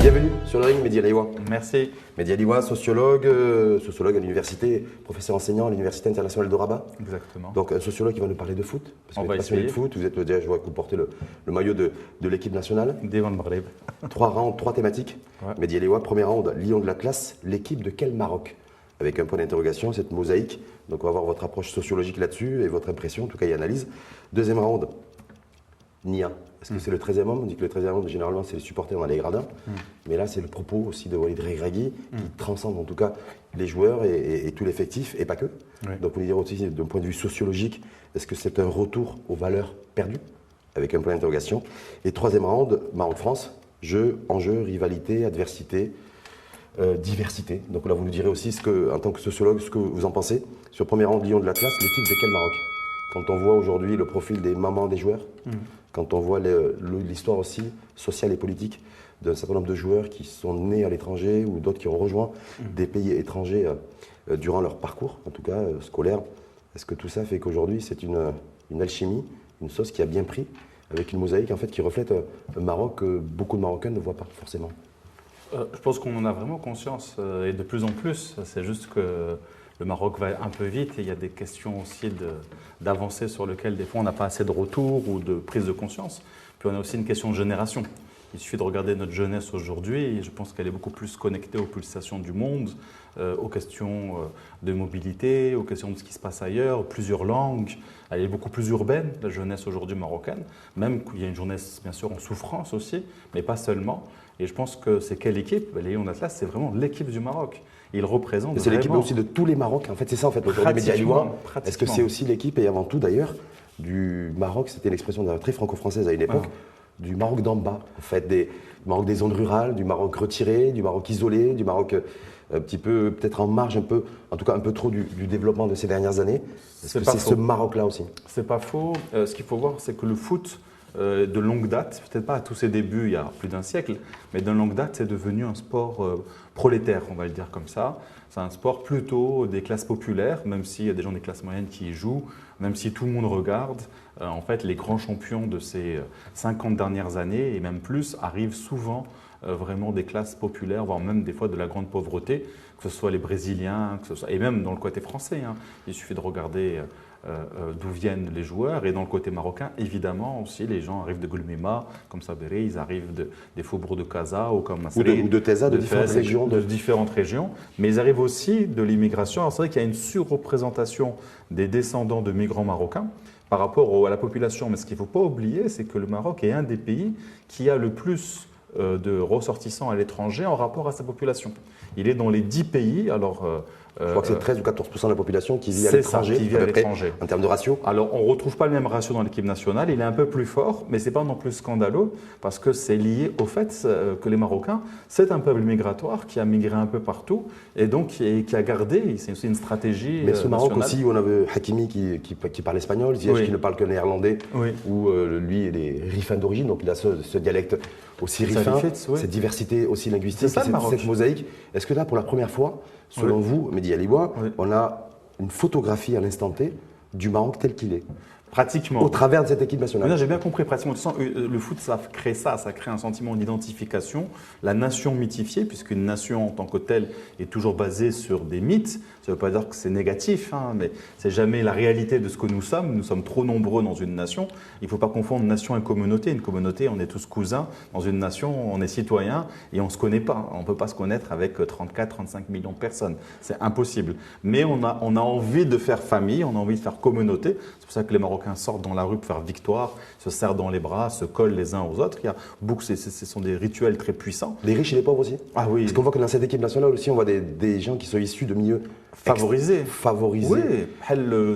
Bienvenue sur le ring, Mehdi Aliwa. Merci. Mehdi Aliwa, sociologue, sociologue à l'université, professeur enseignant à l'Université internationale de Rabat. Exactement. Donc un sociologue qui va nous parler de foot. Parce que On vous va êtes passionné de essayer. foot, vous êtes déjà, je vois que vous portez le maillot de l'équipe nationale. Devant le Maghreb. 3 rounds, 3 thématiques. Ouais. Mehdi Aliwa, premier round, lion de la classe, l'équipe de quel Maroc? Avec un point d'interrogation, cette mosaïque. Donc on va voir votre approche sociologique là-dessus et votre impression, en tout cas et analyse. Deuxième round, Nia. Est-ce que c'est le 13e homme? On dit que le 13e homme, généralement, c'est les supporters dans les gradins. Mais là, c'est le propos aussi de Walid Regragui, qui transcende en tout cas les joueurs et tout l'effectif, et pas que. Oui. Donc, on va dire aussi, d'un point de vue sociologique, est-ce que c'est un retour aux valeurs perdues? Avec un point d'interrogation. Et troisième round, Maroc-France, jeu, enjeu, rivalité, adversité, diversité. Donc là, vous nous direz aussi, en tant que sociologue, ce que vous en pensez. Sur le premier round, lion de la classe, l'équipe de quel Maroc? Quand on voit aujourd'hui le profil des mamans des joueurs, quand on voit l'histoire aussi sociale et politique d'un certain nombre de joueurs qui sont nés à l'étranger ou d'autres qui ont rejoint des pays étrangers durant leur parcours, en tout cas scolaire, est-ce que tout ça fait qu'aujourd'hui c'est une alchimie, une sauce qui a bien pris, avec une mosaïque en fait qui reflète un Maroc que beaucoup de Marocains ne voient pas forcément? Je pense qu'on en a vraiment conscience et de plus en plus. C'est juste que le Maroc va un peu vite et il y a des questions aussi d'avancées sur lesquelles des fois on n'a pas assez de retour ou de prise de conscience. Puis on a aussi une question de génération. Il suffit de regarder notre jeunesse aujourd'hui et je pense qu'elle est beaucoup plus connectée aux pulsations du monde, aux questions de mobilité, aux questions de ce qui se passe ailleurs, plusieurs langues. Elle est beaucoup plus urbaine, la jeunesse aujourd'hui marocaine, même qu'il y a une jeunesse bien sûr en souffrance aussi, mais pas seulement. Et je pense que c'est quelle équipe? Les Lions d'Atlas, c'est vraiment l'équipe du Maroc. Il représente C'est l'équipe vraiment- aussi de tous les Marocs. En fait, c'est ça en fait. Aujourd'hui, Mehdi Aliwa, Pratiquement. est-ce que c'est aussi l'équipe et avant tout d'ailleurs du Maroc? C'était l'expression très franco-française à une époque. Du Maroc d'en bas, en fait, du Maroc des zones rurales, du Maroc retiré, du Maroc isolé, du Maroc un petit peu peut-être en marge, en tout cas un peu trop du développement de ces dernières années. Est-ce que pas c'est faux. ce Maroc-là aussi? C'est pas faux. Ce qu'il faut voir, c'est que le foot, de longue date, peut-être pas à tous ses débuts il y a plus d'un siècle, mais de longue date, c'est devenu un sport prolétaire, on va le dire comme ça. C'est un sport plutôt des classes populaires, même s'il y a des gens des classes moyennes qui y jouent, même si tout le monde regarde. En fait, les grands champions de ces 50 dernières années, et même plus, arrivent souvent vraiment des classes populaires, voire même des fois de la grande pauvreté, que ce soit les Brésiliens, et même dans le côté français. Il suffit de regarder d'où viennent les joueurs. Et dans le côté marocain, évidemment aussi, les gens arrivent de Goulmima, comme Sabéré, ils arrivent des faubourgs de Casa ou comme Masri, Ou de Teza, de différentes Fès, régions. de différentes régions. Mais ils arrivent aussi de l'immigration. Alors c'est vrai qu'il y a une surreprésentation des descendants de migrants marocains par rapport à la population. Mais ce qu'il ne faut pas oublier, c'est que le Maroc est un des pays qui a le plus de ressortissants à l'étranger en rapport à sa population. Il est dans les 10 pays. Alors, Je crois que c'est 13 ou 14% de la population qui vit à c'est ça, l'étranger, qui vit à à peu près, l'étranger. en termes de ratio. Alors, on ne retrouve pas le même ratio dans l'équipe nationale. Il est un peu plus fort, mais ce n'est pas non plus scandaleux parce que c'est lié au fait que les Marocains, c'est un peuple migratoire qui a migré un peu partout et donc qui a gardé, c'est aussi une stratégie Mais ce Maroc nationale. aussi, on avait Hakimi qui parle espagnol, Ziyech Oui. qui ne parle que néerlandais, Oui. où lui, il est rifin d'origine, donc il a ce dialecte aussi Ça rifin, lui fait, oui. cette diversité aussi linguistique, C'est ça, le Maroc. cette mosaïque. Est-ce que là, pour la première fois, selon Oui. vous, Mehdi Aliwa, Oui. on a une photographie à l'instant T du Maroc tel qu'il est, Pratiquement. au travers de cette équipe Mais nationale? non, j'ai bien compris pratiquement. De toute façon, le foot, ça crée un sentiment d'identification, la nation mythifiée, puisqu'une nation en tant que telle est toujours basée sur des mythes. Ça ne veut pas dire que c'est négatif, mais c'est jamais la réalité de ce que nous sommes. Nous sommes trop nombreux dans une nation. Il ne faut pas confondre nation et communauté. Une communauté, on est tous cousins. Dans une nation, on est citoyens et on ne se connaît pas. On ne peut pas se connaître avec 34, 35 millions de personnes. C'est impossible. Mais on a envie de faire famille, on a envie de faire communauté. C'est pour ça que les Marocains sortent dans la rue pour faire victoire, se serrent dans les bras, se collent les uns aux autres. Il y a beaucoup, ce sont des rituels très puissants. Les riches et les pauvres aussi? Ah oui. Parce qu'on voit que dans cette équipe nationale aussi, on voit des gens qui sont issus de milieux favorisés. Oui,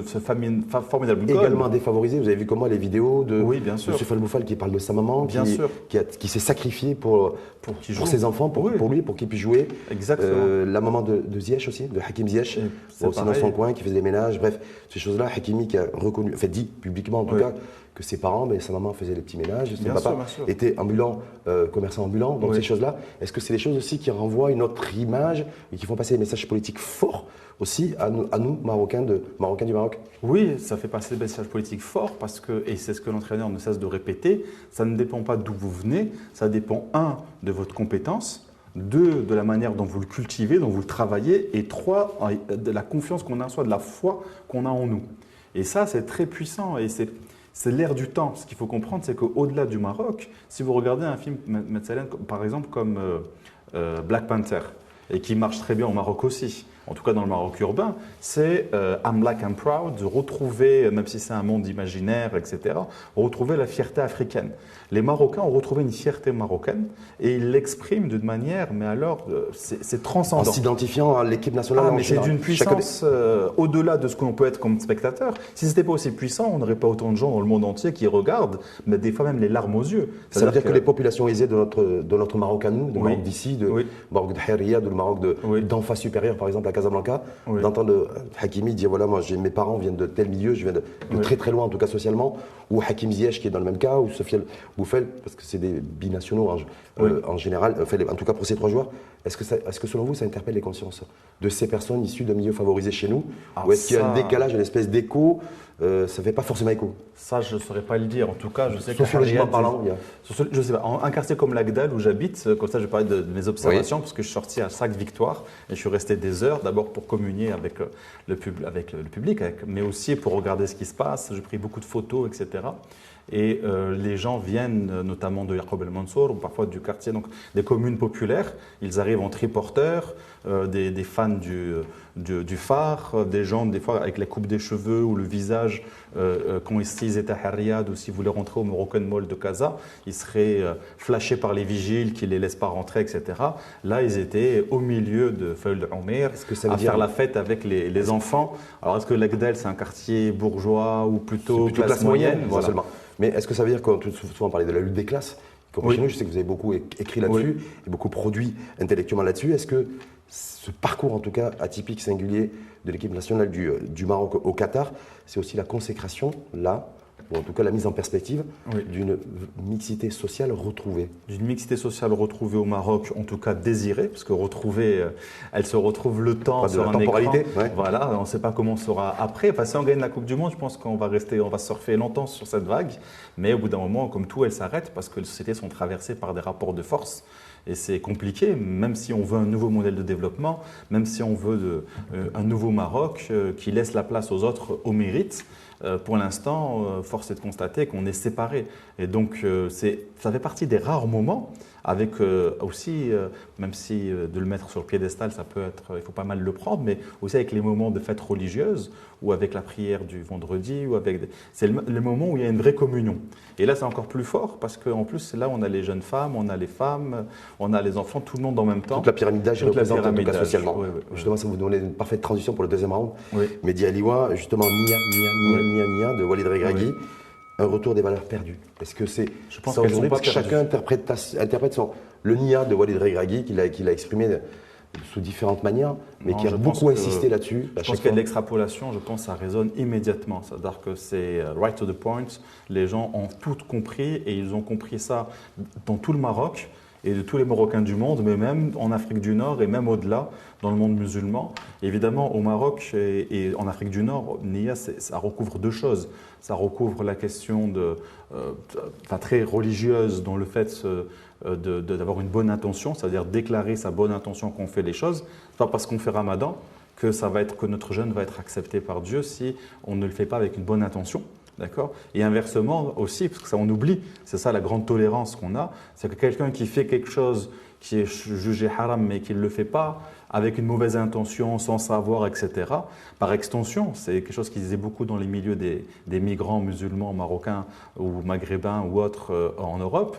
ce formidable goal. Également défavorisés. Vous avez vu comment les vidéos de Oui, bien sûr. M. Falboufal qui parle de sa maman, Bien sûr. qui s'est sacrifié pour ses enfants, pour lui, pour qu'il puisse jouer. Exactement. La maman de Ziyech aussi, de Hakim Ziyech, aussi dans son coin, qui faisait les ménages. Bref, ces choses-là, Hakimi qui a reconnu, enfin dit publiquement en tout cas, que ses parents, sa maman faisait les petits ménages, son papa était commerçant ambulant. Donc ces choses-là, est-ce que c'est des choses aussi qui renvoient une autre image et qui font passer des messages politiques forts aussi à nous Marocains du Maroc? Oui, ça fait passer des messages politiques forts parce que, et c'est ce que l'entraîneur ne cesse de répéter, ça ne dépend pas d'où vous venez, ça dépend, 1, de votre compétence, 2, de la manière dont vous le cultivez, dont vous le travaillez, et 3, de la confiance qu'on a en soi, de la foi qu'on a en nous. Et ça, c'est très puissant et c'est l'ère du temps. Ce qu'il faut comprendre, c'est qu'au-delà du Maroc, si vous regardez un film, par exemple, comme Black Panther, et qui marche très bien au Maroc aussi, en tout cas dans le Maroc urbain, c'est I'm Black and Proud, de retrouver, même si c'est un monde imaginaire, etc., retrouver la fierté africaine. Les Marocains ont retrouvé une fierté marocaine et ils l'expriment d'une manière, mais alors, c'est transcendant. En s'identifiant à l'équipe nationale. Mais c'est d'une puissance au-delà de ce qu'on peut être comme spectateur. Si ce n'était pas aussi puissant, on n'aurait pas autant de gens dans le monde entier qui regardent, mais des fois même les larmes aux yeux. Ça veut dire que les populations aisées de notre Maroc à nous, de Maroc d'ici, de Maroc de Harria, de Maroc d'Enfa supérieur, par exemple, à Casablanca, d'entendre Hakimi dire voilà, moi mes parents viennent de tel milieu, je viens de très très loin, en tout cas socialement, ou Hakim Ziyech qui est dans le même cas, ou Sofiane Boufel, parce que c'est des binationaux en général, en tout cas pour ces 3 joueurs. Est-ce que selon vous, ça interpelle les consciences de ces personnes issues de milieux favorisés chez nous? Ou est-ce qu'il y a un décalage, une espèce d'écho? Ça ne fait pas forcément écho. Ça, je ne saurais pas le dire. En tout cas, je sais que sociologiquement parlant, je sais pas. Un quartier comme l'Agdal où j'habite, comme ça, je vais parler de mes observations, parce que je suis sorti à chaque victoire et je suis resté des heures, d'abord pour communier avec le public, mais aussi pour regarder ce qui se passe. J'ai pris beaucoup de photos, etc. Et les gens viennent notamment de Yacoub El Mansour ou parfois du quartier, donc des communes populaires. Ils arrivent en triporteurs, des fans du phare, des gens des fois avec la coupe des cheveux ou le visage, quand ils étaient à Harriad ou s'ils voulaient rentrer au Moroccan Mall de Casa, ils seraient flashés par les vigiles qui ne les laissent pas rentrer, etc. Là, ils étaient au milieu de Feuil Omer à faire la fête avec les enfants. Alors, est-ce que l'Agdal, c'est un quartier bourgeois ou plutôt classe moyenne? Voilà. Seulement. Mais est-ce que ça veut dire qu'on peut souvent parler de la lutte des classes? Chez nous, je sais que vous avez beaucoup écrit là-dessus et beaucoup produit intellectuellement là-dessus. Est-ce que ce parcours, en tout cas atypique, singulier, de l'équipe nationale du Maroc au Qatar, c'est aussi la consécration, là, ou en tout cas la mise en perspective d'une mixité sociale retrouvée? D'une mixité sociale retrouvée au Maroc, en tout cas désirée, parce que retrouvée, elle se retrouve le temps sur un temporalité, écran. Voilà, on ne sait pas comment on sera après. Enfin, si on gagne la Coupe du Monde, je pense qu'on va surfer longtemps sur cette vague, mais au bout d'un moment, comme tout, elle s'arrête parce que les sociétés sont traversées par des rapports de force. Et c'est compliqué, même si on veut un nouveau modèle de développement, même si on veut un nouveau Maroc qui laisse la place aux autres au mérite. Pour l'instant, force est de constater qu'on est séparés. Et donc, ça fait partie des rares moments, avec aussi, même si de le mettre sur le piédestal, ça peut être, il faut pas mal le prendre, mais aussi avec les moments de fête religieuse, ou avec la prière du vendredi, c'est le moment où il y a une vraie communion. Et là, c'est encore plus fort, parce qu'en plus, là, on a les jeunes femmes, on a les femmes, on a les enfants, tout le monde en même temps. Toute la pyramide d'âge est représentée, en tout cas socialement. Justement, ça vous donne une parfaite transition pour le deuxième round. Mehdi Aliwa, justement, Nia de Walid Regragui. Un retour des valeurs perdues. Est-ce que c'est ça aujourd'hui? Parce que chacun interprète le Nia de Walid Regragui qu'il a exprimé sous différentes manières, mais qui a beaucoup insisté là-dessus. Je pense qu'il y a de l'extrapolation, je pense que ça résonne immédiatement. C'est-à-dire que c'est right to the point, les gens ont tout compris et ils ont compris ça dans tout le Maroc et de tous les Marocains du monde, mais même en Afrique du Nord et même au-delà, dans le monde musulman. Évidemment, au Maroc et en Afrique du Nord, Nia, ça recouvre 2 choses. Ça recouvre la question très religieuse dans le fait d'avoir une bonne intention, c'est-à-dire déclarer sa bonne intention qu'on fait les choses. Pas parce qu'on fait Ramadan que notre jeûne va être accepté par Dieu si on ne le fait pas avec une bonne intention. D'accord? Et inversement aussi, parce que ça on oublie, c'est ça la grande tolérance qu'on a, c'est que quelqu'un qui fait quelque chose qui est jugé haram mais qui ne le fait pas avec une mauvaise intention, sans savoir, etc. Par extension, c'est quelque chose qui disait beaucoup dans les milieux des migrants musulmans, marocains ou maghrébins ou autres en Europe.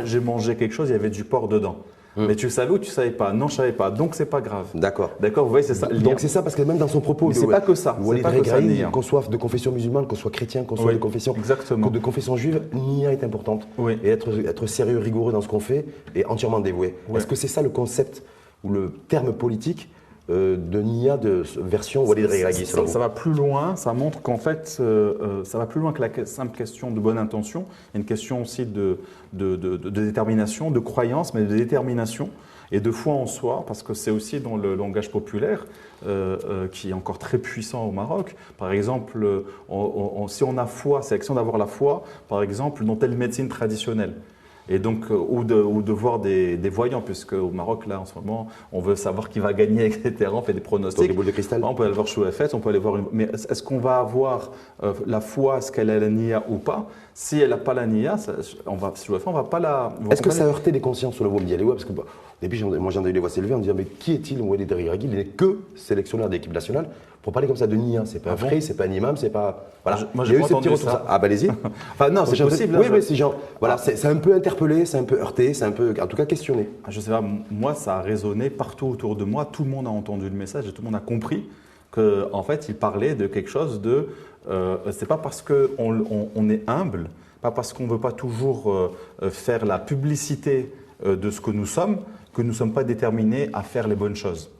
J'ai mangé quelque chose, il y avait du porc dedans. Mais tu savais ou tu savais pas? Non, je savais pas. Donc c'est pas grave. D'accord. D'accord, vous voyez, c'est ça. Donc c'est ça, parce que même dans son propos, Mais c'est pas que ça. Walid C'est pas que ça, Regragui, Nia. qu'on soit de confession musulmane, qu'on soit chrétien, qu'on soit Oui, exactement. de confession juive, Nia est importante. Oui. Et être sérieux, rigoureux dans ce qu'on fait et entièrement dévoué. Oui. Est-ce que c'est ça le concept ou le terme politique de Nia de version Walid Regragui, selon vous? Ça va plus loin, ça montre qu'en fait, ça va plus loin que la simple question de bonne intention. Il y a une question aussi de détermination, de croyance, mais de détermination et de foi en soi, parce que c'est aussi dans le langage populaire qui est encore très puissant au Maroc. Par exemple, si on a foi, c'est l'action d'avoir la foi, par exemple, dans telle médecine traditionnelle. Et donc, ou de voir des voyants, puisque au Maroc, là, en ce moment, on veut savoir qui va gagner, etc. On fait des pronostics. Donc, les boules de cristal. On peut aller voir Chouafet, on peut aller voir. Mais est-ce qu'on va avoir la foi, est-ce qu'elle a la nia ou pas? Si elle n'a pas la nia, on va pas la. Est-ce que ça a heurté les consciences sur le Wom Diallo? Parce que au début, moi, j'en ai eu les voix s'élever en disant mais qui est-il, Walid Regragui? Il n'est que sélectionneur d'équipe nationale. Pour parler comme ça de nia, c'est pas un frère, c'est pas un imam, c'est pas. Voilà. Moi, Il y a j'ai eu pas ces petits entendu retours. ça. Ah bah allez-y. Enfin non, c'est possible. Oui, mais c'est genre. Voilà, c'est un peu interpellé, c'est un peu heurté, c'est un peu, en tout cas, questionné. Je sais pas, moi, ça a résonné partout autour de moi. Tout le monde a entendu le message et tout le monde a compris qu'en fait, il parlait de quelque chose de. C'est pas parce qu'on est humble, pas parce qu'on ne veut pas toujours faire la publicité de ce que nous sommes ne sommes pas déterminés à faire les bonnes choses.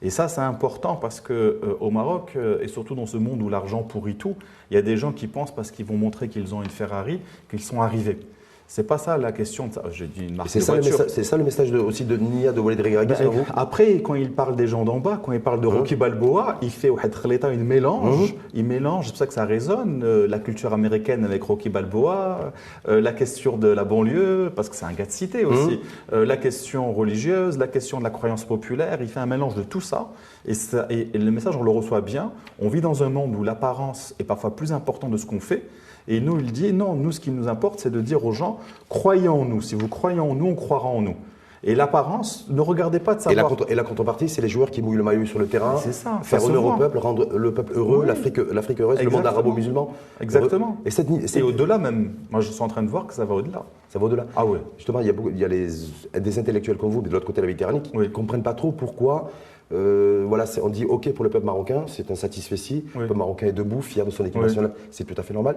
Et ça, c'est important parce qu'au Maroc, et surtout dans ce monde où l'argent pourrit tout, il y a des gens qui pensent parce qu'ils vont montrer qu'ils ont une Ferrari, qu'ils sont arrivés. C'est pas ça la question. J'ai dit une marque de voiture. C'est ça le message aussi de Nia de Walid Regragui, selon vous? Après, quand il parle des gens d'en bas, quand il parle de Rocky Balboa, il fait une mélange. Il mélange, c'est pour ça que ça résonne, la culture américaine avec Rocky Balboa, la question de la banlieue, parce que c'est un gars de cité aussi, la question religieuse, la question de la croyance populaire. Il fait un mélange de tout ça. Et le message, on le reçoit bien. On vit dans un monde où l'apparence est parfois plus importante de ce qu'on fait. Et nous, il dit, non, nous, ce qui nous importe, c'est de dire aux gens, croyez en nous. Si vous croyez en nous, on croira en nous. Et l'apparence, ne regardez pas de savoir. Et la contrepartie, c'est les joueurs qui mouillent le maillot sur le terrain, c'est ça, faire honneur au peuple, rendre le peuple heureux, l'Afrique heureuse, le monde arabo-musulman. Exactement. Heureux. Et au-delà même. Moi, je suis en train de voir que ça va au-delà. Ça va au-delà. Ah ouais. Justement, il y a des intellectuels comme vous, mais de l'autre côté de la Méditerranée, qui ne comprennent pas trop pourquoi. Voilà, on dit OK pour le peuple marocain, c'est un satisfecit. Le peuple marocain est debout, fier de son équipe nationale, c'est tout à fait normal.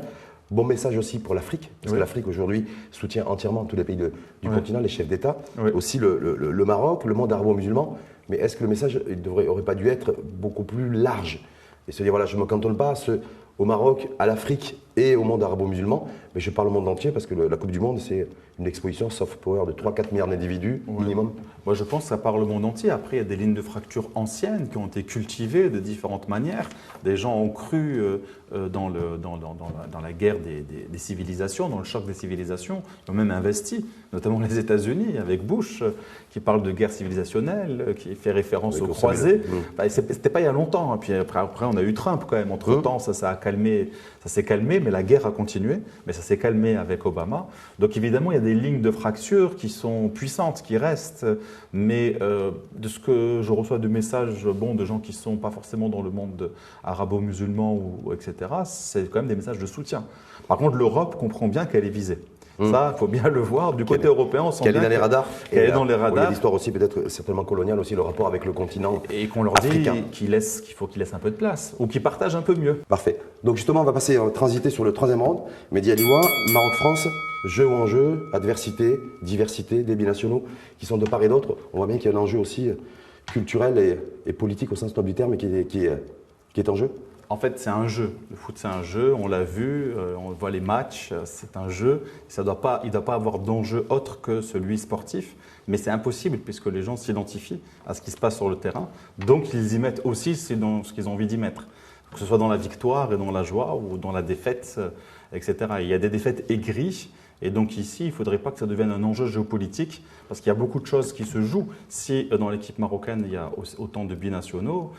Bon message aussi pour l'Afrique, parce que l'Afrique aujourd'hui soutient entièrement tous les pays du continent, les chefs d'État, aussi le Maroc, le monde arabo-musulman. Mais est-ce que le message n'aurait pas dû être beaucoup plus large et se dire voilà, je ne me cantonne pas au Maroc, à l'Afrique et au monde arabo-musulman, mais je parle au monde entier parce que la Coupe du Monde, c'est une exposition soft power de 3-4 milliards d'individus minimum. Moi, je pense que ça parle le monde entier. Après, il y a des lignes de fracture anciennes qui ont été cultivées de différentes manières. Des gens ont cru dans la guerre des civilisations, dans le choc des civilisations. Ils ont même investi, notamment les États-Unis, avec Bush, qui parle de guerre civilisationnelle, qui fait référence aux croisés. C'était pas il y a longtemps. Puis après, on a eu Trump quand même. Entre-temps, ça s'est calmé, mais la guerre a continué. Mais ça s'est calmé avec Obama. Donc évidemment, il y a des lignes de fracture qui sont puissantes, qui restent. Mais de ce que je reçois de messages de gens qui ne sont pas forcément dans le monde arabo-musulman, etc., c'est quand même des messages de soutien. Par contre, l'Europe comprend bien qu'elle est visée. Ça, il faut bien le voir. Du côté européen, on sent bien qu'elle est dans les radars. Qu'elle est dans les radars. Il y a l'histoire aussi, peut-être certainement coloniale, aussi le rapport avec le continent et qu'on leur dit qu'il faut qu'ils laissent un peu de place ou qu'ils partagent un peu mieux. Parfait. Donc justement, on va transiter sur le troisième round. Mehdi Aliwa, Maroc-France, jeu ou enjeu, adversité, diversité, des binationaux qui sont de part et d'autre. On voit bien qu'il y a un enjeu aussi culturel et politique au sens noble du terme qui est en jeu. En fait, c'est un jeu. Le foot, c'est un jeu. On l'a vu, on voit les matchs, c'est un jeu. Il ne doit pas avoir d'enjeu autre que celui sportif. Mais c'est impossible puisque les gens s'identifient à ce qui se passe sur le terrain. Donc, ils y mettent aussi ce qu'ils ont envie d'y mettre. Que ce soit dans la victoire et dans la joie ou dans la défaite, etc. Il y a des défaites aigries. Et donc ici, il ne faudrait pas que ça devienne un enjeu géopolitique parce qu'il y a beaucoup de choses qui se jouent. Si dans l'équipe marocaine, il y a autant de binationaux,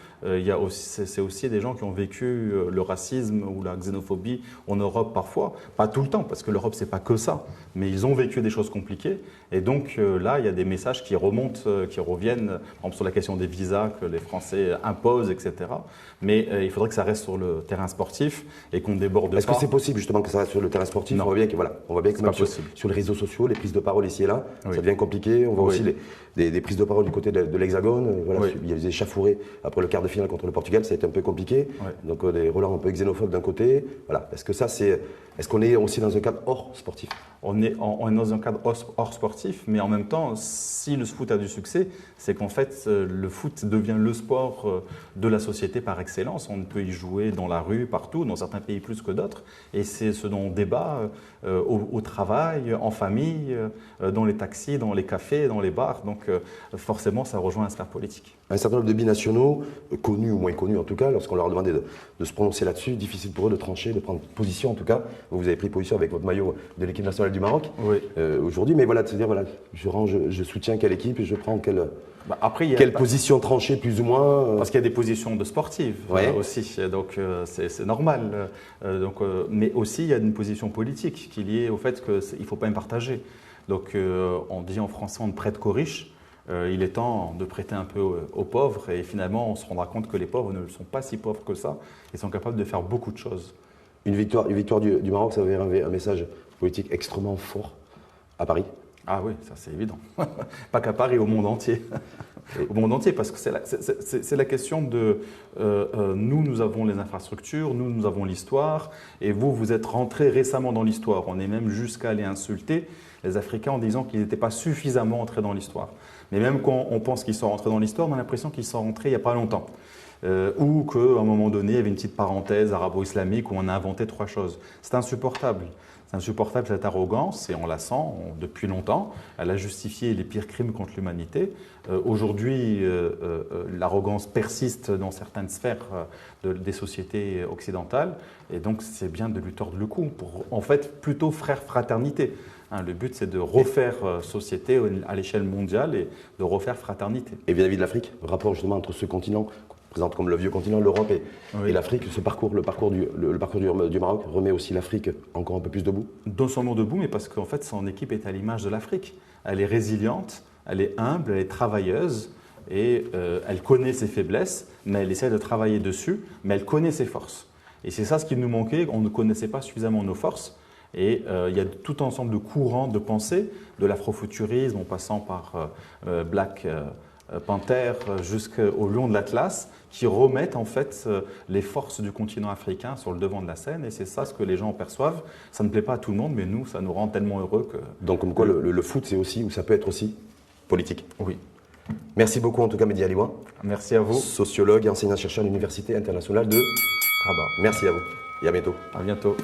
c'est aussi des gens qui ont vécu le racisme ou la xénophobie en Europe parfois. Pas tout le temps, parce que l'Europe, ce n'est pas que ça. Mais ils ont vécu des choses compliquées. Et donc là, il y a des messages qui remontent, qui reviennent, par exemple sur la question des visas que les Français imposent, etc. Mais il faudrait que ça reste sur le terrain sportif et qu'on déborde pas. Est-ce que c'est possible justement que ça reste sur le terrain sportif? Non. On voit bien que même possible. sur les réseaux sociaux, les prises de parole ici et là, Oui. ça devient compliqué. On voit Oui. aussi des prises de parole du côté de l'Hexagone. Voilà, Oui. il y a des échauffourées après le quart de finale contre le Portugal, ça a été un peu compliqué. Oui. Donc des relents un peu xénophobes d'un côté. Voilà. Est-ce qu'on est aussi dans un cadre hors sportif? On est dans un cadre hors sportif, mais en même temps, si le foot a du succès, c'est qu'en fait, le foot devient le sport de la société par excellence. On peut y jouer dans la rue, partout, dans certains pays plus que d'autres. Et c'est ce dont on débat au travail, en famille, dans les taxis, dans les cafés, dans les bars. Donc forcément, ça rejoint la sphère politique. Un certain nombre de binationaux, connus ou moins connus en tout cas, lorsqu'on leur a demandé de se prononcer là-dessus, difficile pour eux de trancher, de prendre position en tout cas. Vous avez pris position avec votre maillot de l'équipe nationale du Maroc Oui. aujourd'hui, mais voilà, de se dire, voilà, je soutiens quelle équipe et je prends quelle Après, position tranchée plus ou moins. Parce qu'il y a des positions de sportifs Ouais. aussi, donc c'est normal. Mais aussi, il y a une position politique qui est liée au fait qu'il ne faut pas me partager. Donc on dit en français, on ne prête qu'aux riches. Il est temps de prêter un peu aux pauvres et finalement on se rendra compte que les pauvres ne sont pas si pauvres que ça et sont capables de faire beaucoup de choses. Une victoire du Maroc, ça avait un message politique extrêmement fort à Paris. Ah oui, ça c'est évident. Pas qu'à Paris, au monde entier. Au monde entier, parce que c'est la question de nous avons les infrastructures, nous avons l'histoire, et vous êtes rentrés récemment dans l'histoire. On est même jusqu'à aller insulter les Africains en disant qu'ils n'étaient pas suffisamment entrés dans l'histoire. Mais même quand on pense qu'ils sont rentrés dans l'histoire, on a l'impression qu'ils sont rentrés il n'y a pas longtemps. Ou qu'à un moment donné, il y avait une petite parenthèse arabo-islamique où on a inventé 3 choses. C'est insupportable. C'est insupportable cette arrogance, et on la sent depuis longtemps. Elle a justifié les pires crimes contre l'humanité. Aujourd'hui, l'arrogance persiste dans certaines sphères des sociétés occidentales, et donc c'est bien de lui tordre le cou pour, en fait, plutôt fraternité. Le but, c'est de refaire société à l'échelle mondiale et de refaire fraternité. Et vis-à-vis de l'Afrique, le rapport justement entre ce continent, qu'on présente comme le vieux continent, l'Europe et l'Afrique, le parcours du Maroc remet aussi l'Afrique encore un peu plus debout? Non seulement debout, mais parce qu'en fait, son équipe est à l'image de l'Afrique. Elle est résiliente, elle est humble, elle est travailleuse et elle connaît ses faiblesses, mais elle essaie de travailler dessus, mais elle connaît ses forces. Et c'est ça ce qui nous manquait, on ne connaissait pas suffisamment nos forces. Et il y a tout un ensemble de courants de pensée, de l'afrofuturisme en passant par Black Panther jusqu'au Lion de l'Atlas, qui remettent en fait les forces du continent africain sur le devant de la scène. Et c'est ça ce que les gens perçoivent. Ça ne plaît pas à tout le monde, mais nous, ça nous rend tellement heureux que… Donc comme quoi le foot, c'est aussi, ou ça peut être aussi, politique. Oui. Merci beaucoup en tout cas, Mehdi Aliouan. Merci à vous. Sociologue et enseignant-chercheur à l'Université internationale de Rabat. Merci à vous et à bientôt. À bientôt.